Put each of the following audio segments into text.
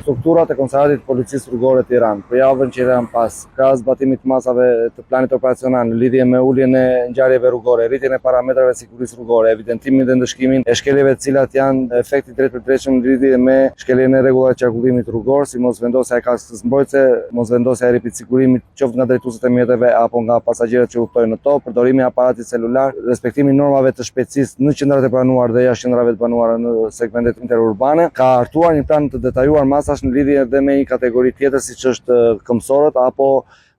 strukturat e Komisariatit të Policisë Rrugore Tiranë për javën që janë pas, krahas zbatimit të masave të planit operacional në lidhje me uljen e ngjarjeve rrugore, rritjen e parametrave të sigurisë rrugore, evidentimin dhe ndëshkimin e shkeljeve të cilat janë efekti drejtpërdrajtshëm në lidhje me shkeljen e rregullat të qarkullimit rrugor, si mosvendosja e kaskës mbrojtëse, mosvendosja e rripit sigurimit qoftë nga drejtuesit e mjeteve apo nga pasagerët që udhtojnë në to, përdorimi i aparatit celular, respektimi normave të shpejtësisë në qendrat e banuara dhe jashtë qendrave të banuara në segmentet interurbane, ka hartuar një plan të detajuar masash në lidhje dhe me një kategori tjetër siç është këmbësorët apo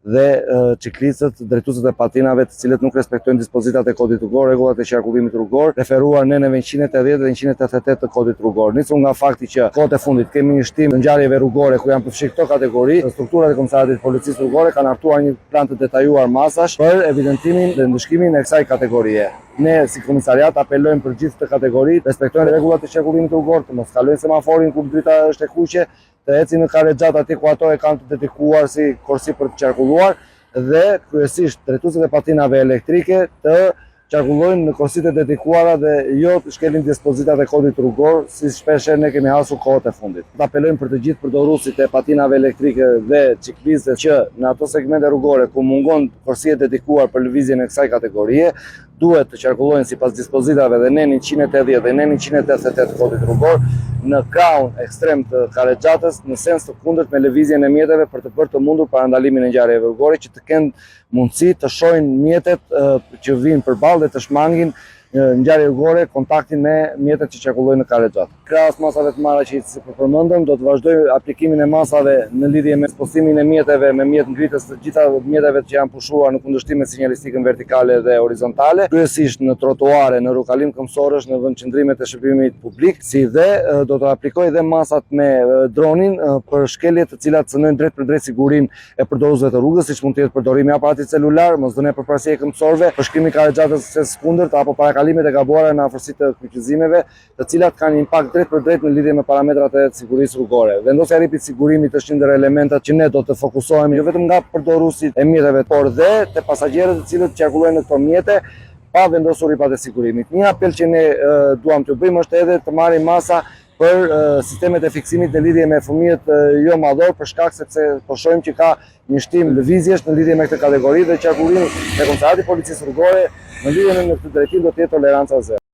dhe ciklistët, drejtuesët e patinave të cilët nuk respektojnë dispozitat e kodit rrugor, rregullat e qarkullimit rrugor, referuar në neve 180 dhe 188 të kodit rrugor. Nisur nga fakti që kohët e fundit kemi një shtim të ngjarjeve rrugore ku janë përfshirë këto kategori, strukturat e Komisariatit të Policisë Rrugore kanë hartuar një plan të detajuar masash për evidentimin dhe ndëshkimin e kësaj kategorie. Ne si komisariat apelojmë për gjithë të kategoritë, respektojnë rregullat e qarkullimit rrugor, të mos kalojnë semaforin kur drita është e kuqe, të ecin në karrexhat aty ku ato e kanë të dedikuar si korsi për të qarkulluar dhe kryesisht drejtuesit e patinave elektrike të qarkullojnë në korsitë e dedikuara dhe jo të shkelin dispozitat e kodit rrugor, si shpesh ne kemi hasur kohët e fundit. Apelojmë për të gjithë përdoruesit e patinave elektrike dhe ciklistët që në ato segmente rrugore ku mungon korsi e dedikuar për lëvizjen e kësaj kategorie, duhet të qarkullojnë sipas dispozitave dhe NEN 180 dhe NEN 188 kodit rrugor në krahun ekstrem të karrexhatës në sens të kundërt me lëvizjen e mjeteve për të bërë të mundur parandalimin e ngjarjeve rrugore që të kenë mundësi të shohin mjetet që vinë përballë dhe të shmangin ngjarje rrugore kontaktin me mjetet që qarkullojnë në karrexhat. Krahas masave të marra që i përmendëm, do të vazhdoj aplikimin e masave në lidhje me ekspozitimin e mjeteve me mjet ngritës të gjitha mjeteve që janë pushuar në kundërshtim me sinjalistikën vertikale dhe horizontale, kryesisht në trotuare, në rrugkalim këmbësorësh, në vendqendrimet e shërbimit publik, si dhe do të aplikoj dhe masat me dronin për shkelje të cilat cënojnë drejt për drejt sigurinë e përdoruesve të rrugës, siç mund të jetë përdorimi i aparatit celular, mosdhënia përparësia e këmbësorëve, përshkrimi i karrexhatës së kundërt apo parakalimet e gabuara në afërsitë të kryqëzimeve, të cilat kanë impakt drejt për drejt në lidhje me parametrat e sigurisë rrugore. Vendosja e rripit sigurimit është një ndër elementat që ne do të fokusohemi jo vetëm nga përdoruesit e mjeteve, por dhe te pasagerët të cilët qarkullojnë në këto mjete pa vendosur ripat e sigurimit. Një apel që ne duam të bëjmë është edhe të marrim masa për sistemet e fiksimit në lidhje me fëmijët jo madhor, për shkak sepse po shohim që ka një shtim lëvizjesh në lidhje me këtë kategori dhe qarkullimi e Komisariatit të Policisë Rrugore në lidhje me këtë drejtim do të jetë toleranca zero.